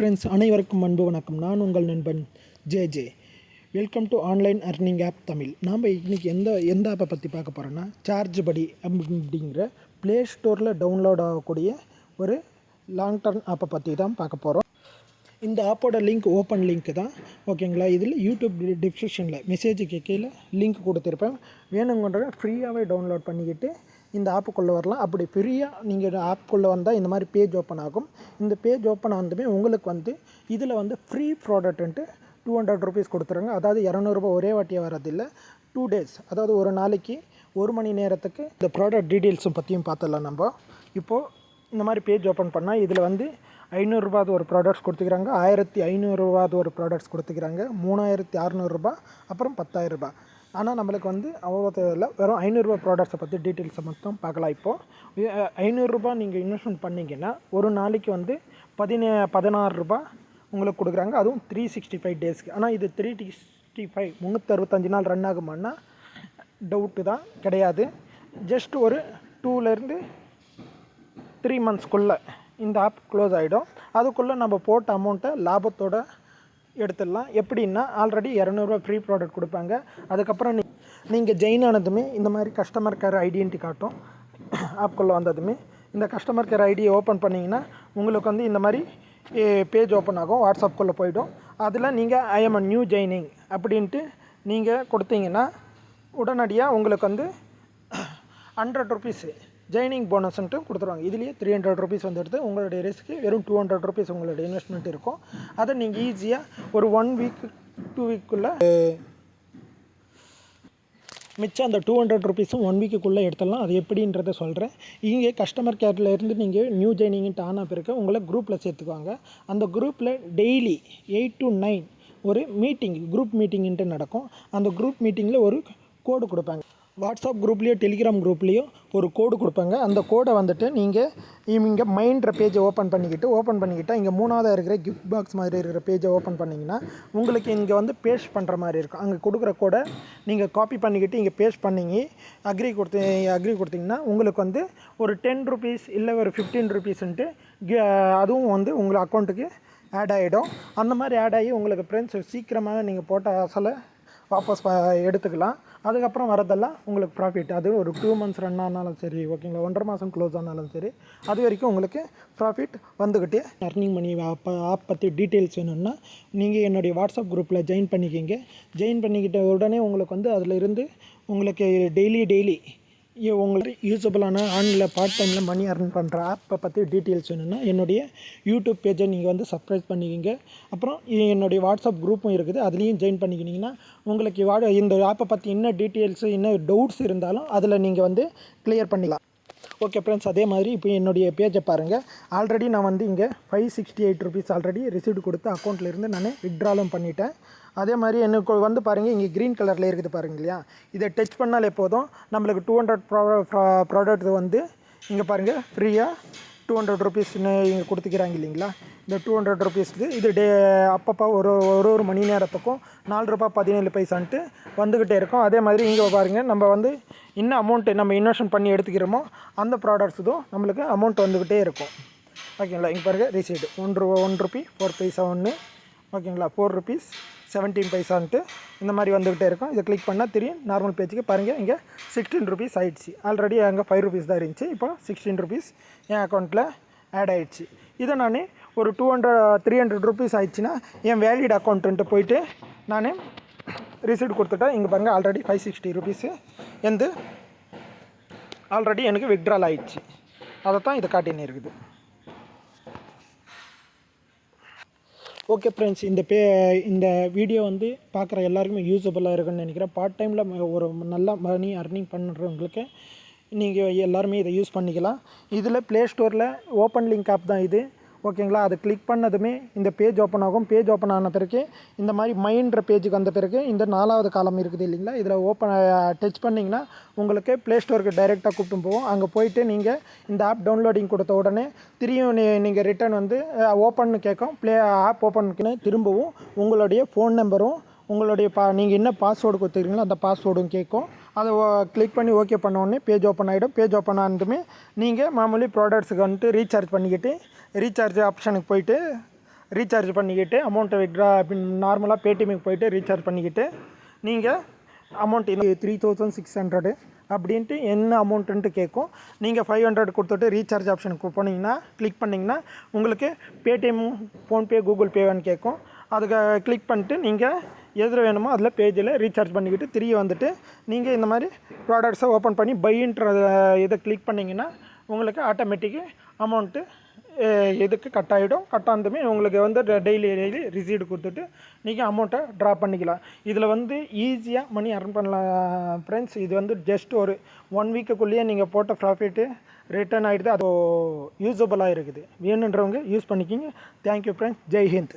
Friends, அனைவருக்கும் அன்பு வணக்கம். நான் உங்கள் நண்பன் J. Welcome to online earning app Tamil. நாம் இன்றைக்கி எந்த ஆப்பை பற்றி பார்க்க போகிறோன்னா, சார்ஜ் படி அப்படிங்கிற ப்ளே ஸ்டோரில் டவுன்லோட் ஆகக்கூடிய ஒரு லாங் டர்ம் ஆப்பை பற்றி தான் பார்க்க போகிறோம். இந்த ஆப்போட லிங்க் ஓப்பன் லிங்க் தான், ஓகேங்களா. இதில் யூடியூப் டிஸ்கிரிப்ஷனில் மெசேஜுக்கு கீழே லிங்க் கொடுத்துருப்பேன். வேணுங்கன்ற ஃப்ரீயாகவே டவுன்லோட் பண்ணிக்கிட்டு இந்த ஆப்புக்குள்ளே வரலாம். அப்படி ஃப்ரீயாக நீங்கள் ஆப்புக்குள்ளே வந்தால் இந்த மாதிரி பேஜ் ஓப்பன் ஆகும். இந்த பேஜ் ஓப்பன் ஆனதுமே உங்களுக்கு இதில் ஃப்ரீ ப்ராடக்ட்டுன்ட்டு 200 ரூபீஸ் கொடுத்துருங்க. அதாவது 200 ரூபா ஒரே வாட்டியாக வரதில்லை, 2 days, அதாவது ஒரு நாளைக்கு 1 மணி நேரத்துக்கு இந்த ப்ராடக்ட் டீட்டெயில்ஸும் பற்றியும் பார்த்துடலாம். நம்ம இப்போது இந்த மாதிரி பேஜ் ஓப்பன் பண்ணால் இதில் 500 ரூபாது ஒரு ப்ராடக்ட்ஸ் கொடுத்துக்கிறாங்க, 1500 ரூபாது ஒரு ப்ராடக்ட்ஸ் கொடுத்துக்கிறாங்க, 3600 ரூபா, அப்புறம் 10,000 ரூபா. ஆனால் நம்மளுக்கு அவ்வளோ தேவையில்லை, வெறும் 500 ரூபா ப்ராடக்ட்ஸை பற்றி டீட்டெயில்ஸை மட்டும் பார்க்கலாம். இப்போது 500 ரூபா நீங்கள் இன்வெஸ்ட்மெண்ட் பண்ணிங்கன்னா ஒரு நாளைக்கு 16 ரூபா உங்களுக்கு கொடுக்குறாங்க, அதுவும் 365 டேஸ்க்கு. ஆனால் இது 365 365 நாள் ரன் ஆகுமான்னா டவுட்டு தான், கிடையாது. ஜஸ்ட் ஒரு 2 to 3 monthsக்குள்ளே இந்த ஆப் க்ளோஸ் ஆகிடும். அதுக்குள்ளே நம்ம போட்ட அமௌண்ட்டை லாபத்தோட எடுத்துடலாம். எப்படின்னா, ஆல்ரெடி 200 ரூபா ஃப்ரீ ப்ராடக்ட் கொடுப்பாங்க. அதுக்கப்புறம் நீங்கள் ஜெயின் ஆனதுமே இந்த மாதிரி கஸ்டமர் கேர் ஐடென்டி காட்டும். ஆப்குள்ளே வந்ததுமே இந்த கஸ்டமர் கேர் ஐடியை ஓப்பன் பண்ணிங்கன்னா உங்களுக்கு இந்த மாதிரி பேஜ் ஓப்பன் ஆகும். வாட்ஸ்அப்புக்குள்ளே போய்டும். அதில் நீங்கள் ஐ எம் நியூ ஜெயினிங் அப்படின்ட்டு நீங்கள் கொடுத்தீங்கன்னா உடனடியாக உங்களுக்கு 100 ரூபீஸ் ஜாயினிங் போனஸ்ன்ட்டு கொடுத்துருவாங்க. இதுலேயே 300 ரூபீஸ் எடுத்து உங்களுடைய ரிஸ்க்கு வெறும் 200 ரூபீஸ் உங்களுடைய இன்வெஸ்ட்மெண்ட் இருக்கும். அதை நீங்கள் ஈஸியாக ஒரு 1 week 2 weekக்குள்ளே மிச்சம் அந்த 200 ரூபீஸும் 1 weekக்குள்ளே எடுத்துடலாம். அது எப்படின்றத சொல்கிறேன். இங்கே கஸ்டமர் கேரில் இருந்து நீங்கள் நியூ ஜாயினிங்ட்டு ஆன பிறகு உங்களை குரூப்பில் சேர்த்துக்குவாங்க. அந்த குரூப்பில் டெய்லி 8 to 9 ஒரு மீட்டிங், குரூப் மீட்டிங்ன்ட்டு நடக்கும். அந்த குரூப் மீட்டிங்கில் ஒரு கோடு கொடுப்பாங்க. வாட்ஸ்அப் குரூப்லேயோ டெலிகிராம் குரூப்லேயோ ஒரு கோடு கொடுப்பாங்க. அந்த கோடை நீங்கள் இங்கே மைண்ட்ற பேஜை ஓப்பன் பண்ணிக்கிட்டால் இங்கே 3ஆவதாக இருக்கிற கிஃப்ட் பாக்ஸ் மாதிரி இருக்கிற பேஜை ஓப்பன் பண்ணிங்கன்னா உங்களுக்கு இங்கே பேஸ்ட் பண்ணுற மாதிரி இருக்கும். அங்கே கொடுக்குற கோடை நீங்கள் காப்பி பண்ணிக்கிட்டு இங்கே பேஸ்ட் பண்ணிங்க அக்ரி கொடுத்தீங்கன்னா உங்களுக்கு ஒரு 10 ரூபீஸ் இல்லை ஒரு 15 ரூபீஸ்ன்ட்டு அதுவும் உங்கள் அக்கௌண்ட்டுக்கு ஆட் ஆகிடும். அந்த மாதிரி ஆட் ஆகி உங்களுக்கு ஃப்ரெண்ட்ஸ் சீக்கிரமாக நீங்கள் போட்ட அசலை வாபஸ் எடுத்துக்கலாம். அதுக்கப்புறம் வரதெல்லாம் உங்களுக்கு ப்ராஃபிட். அது ஒரு 2 months ரன் ஆனாலும் சரி, ஓகேங்களா, 1.5 மாதம் க்ளோஸ் ஆனாலும் சரி, அது வரைக்கும் உங்களுக்கு ப்ராஃபிட் வந்துக்கிட்டே. அர்னிங் மணி ஆப் பற்றி டீட்டெயில்ஸ் வேணும்னா நீங்கள் என்னுடைய வாட்ஸ்அப் குரூப்பில் ஜாயின் பண்ணிக்கிங்க. ஜாயின் பண்ணிக்கிட்ட உடனே உங்களுக்கு அதில் இருந்து உங்களுக்கு டெய்லி உங்களுக்கு யூஸபிளான ஆன்லைனில் பார்ட் டைமில் மணி அர்ன் பண்ணுற ஆப்பை பற்றி டீட்டெயில்ஸ் வேணும்னா என்னுடைய யூடியூப் பேஜை நீங்கள் சப்ஸ்கிரைப் பண்ணிக்கிங்க. அப்புறம் என்னுடைய வாட்ஸ்அப் குரூப்பும் இருக்குது, அதுலேயும் ஜாயின் பண்ணிக்கினீங்கன்னா உங்களுக்கு இந்த ஆப்பை பற்றி என்ன டீட்டெயில்ஸு என்ன டவுட்ஸ் இருந்தாலும் அதில் நீங்கள் கிளியர் பண்ணிக்கலாம். ஓகே ஃப்ரெண்ட்ஸ், அதே மாதிரி இப்போ என்னுடைய பேஜை பாருங்கள். ஆல்ரெடி நான் இங்கே 568 ரூபீஸ் ஆல்ரெடி ரிசீவ்ட் கொடுத்து அக்கௌண்ட்லேருந்து நான் வித்ட்ராலும் பண்ணிட்டேன். அதே மாதிரி எனக்கு பாருங்கள், இங்கே க்ரீன் கலரில் இருக்குது பாருங்க இல்லையா, இதை டச் பண்ணாலே போதும் நம்மளுக்கு 200 ப்ராடக்ட் இங்கே பாருங்கள் ஃப்ரீயாக 200 ரூபீஸ்னு இங்கே கொடுத்துக்கிறாங்க இல்லைங்களா. இந்த 200 ரூபீஸ்க்கு இது அப்பப்போ ஒரு மணி நேரத்துக்கும் 4 ரூபா 17 பைசான்ட்டு வந்துக்கிட்டே இருக்கும். அதே மாதிரி இங்கே பாருங்கள், நம்ம என்ன அமௌண்ட்டு நம்ம இன்வெஸ்ட்மெண்ட் பண்ணி எடுத்துக்கிறோமோ அந்த ப்ராடக்ட்ஸ் இதுவும் நம்மளுக்கு அமௌண்ட் வந்துக்கிட்டே இருக்கும். ஓகேங்களா, இங்கே பாருங்கள் ரிசீட் 1 ரூபி 4 பைசா ஒன்று, ஓகேங்களா, 4 rupees 17 பைசான்ட்டு இந்த மாதிரி வந்துக்கிட்டே இருக்கும். இதை கிளிக் பண்ணால் தெரியும் நார்மல் பேஜுக்கு. பாருங்கள், இங்கே 16 ரூபீஸ் ஆகிடுச்சு. ஆல்ரெடி அங்கே 5 ரூபீஸ் தான் இருந்துச்சு, இப்போ 16 ரூபீஸ் என் அக்கௌண்ட்டில் ஆட் ஆகிடுச்சு. இதை நான் ஒரு 300 ரூபீஸ் ஆயிடுச்சுன்னா என் வேலிட் அக்கௌண்ட்டுன்ட்டு போயிட்டு நான் ரிசீட் கொடுத்துட்டேன். இங்கே பாருங்கள், ஆல்ரெடி 560 ரூபீஸு ஆல்ரெடி எனக்கு வித்ட்ரால் ஆகிடுச்சு. அதை தான் இதை காட்டின்னு இருக்குது. ஓகே ஃப்ரெண்ட்ஸ், இந்த வீடியோ பார்க்குற எல்லாருக்குமே யூஸபுளாக இருக்குன்னு நினைக்கிறேன். பார்ட் டைமில் ஒரு நல்ல மணி அர்னிங் பண்ணுறவங்களுக்கு நீங்கள் எல்லாருமே இதை யூஸ் பண்ணிக்கலாம். இதில் ப்ளே ஸ்டோரில் ஓப்பன் லிங்க் ஆப் தான் இது, ஓகேங்களா. அதை கிளிக் பண்ணதுமே இந்த பேஜ் ஓப்பன் ஆகும். பேஜ் ஓப்பன் ஆன பிறகு இந்த மாதிரி மைண்ட்ற பேஜுக்கு வந்த பிறகு இந்த 4ஆவது காலம் இருக்குது இல்லைங்களா, இதில் டச் பண்ணிங்கன்னா உங்களுக்கு ப்ளே ஸ்டோருக்கு டைரெக்டாக கூப்பிட்டு போவோம். அங்கே போயிட்டு நீங்கள் இந்த ஆப் டவுன்லோடிங் கொடுத்த உடனே திரும்பியும் நீங்கள் ரிட்டர்ன் ஓப்பன்னு கேட்கும். ஆப் ஓப்பனுக்குன்னு திரும்பவும் உங்களுடைய ஃபோன் நம்பரும் உங்களுடைய நீங்கள் என்ன பாஸ்வேர்டு கொடுத்துருக்கீங்களோ அந்த பாஸ்வேர்டும் கேட்கும். அதை கிளிக் பண்ணி ஓகே பண்ணோடனே பேஜ் ஓப்பன் ஆகிடும். பேஜ் ஓப்பன் ஆனதுமே நீங்கள் மாமூலி ப்ராடக்ட்ஸுக்கு ரீசார்ஜ் பண்ணிக்கிட்டு ரீசார்ஜ் ஆப்ஷனுக்கு போயிட்டு ரீசார்ஜ் பண்ணிக்கிட்டு அமௌண்ட்டை விட்ரா அப்படின்னு நார்மலாக பேடிஎம்க்கு போய்ட்டு ரீசார்ஜ் பண்ணிக்கிட்டு நீங்கள் அமௌண்ட் 3600 அப்படின்ட்டு என்ன அமௌண்ட்டுன்ட்டு கேட்கும். நீங்கள் 500 கொடுத்துட்டு ரீசார்ஜ் ஆப்ஷனுக்கு போனீங்கன்னா கிளிக் பண்ணிங்கன்னா உங்களுக்கு பேடிஎம், ஃபோன்பே, கூகுள் பேவான்னு கேட்கும். அதுக்கு கிளிக் பண்ணிட்டு நீங்கள் எதில் வேணுமோ அதில் பேஜில் ரீசார்ஜ் பண்ணிக்கிட்டு திரும்பி வந்துட்டு நீங்கள் இந்த மாதிரி ப்ராடக்ட்ஸை ஓப்பன் பண்ணி பைன்ற இதை கிளிக் பண்ணிங்கன்னா உங்களுக்கு ஆட்டோமேட்டிக்கு அமௌண்ட்டு இதுக்கு கட் ஆகிடும். கட் ஆனதுமே உங்களுக்கு வந்து டெய்லி ரிசீட் கொடுத்துட்டு நீங்கள் அமௌண்ட்டை ட்ரா பண்ணிக்கலாம். இதில் வந்து ஈஸியாக மணி அர்ன் பண்ணலாம் ஃப்ரெண்ட்ஸ். இது வந்து ஜஸ்ட் ஒரு 1 வீக்குக்குள்ளேயே நீங்கள் போட்ட ப்ராஃபிட்டு ரிட்டர்ன் ஆகிடுது. அது யூஸபுளாக இருக்குது. வேணுன்றவங்க யூஸ் பண்ணிக்கிங்க. Thank you friends. ஜெய் ஹிந்த்.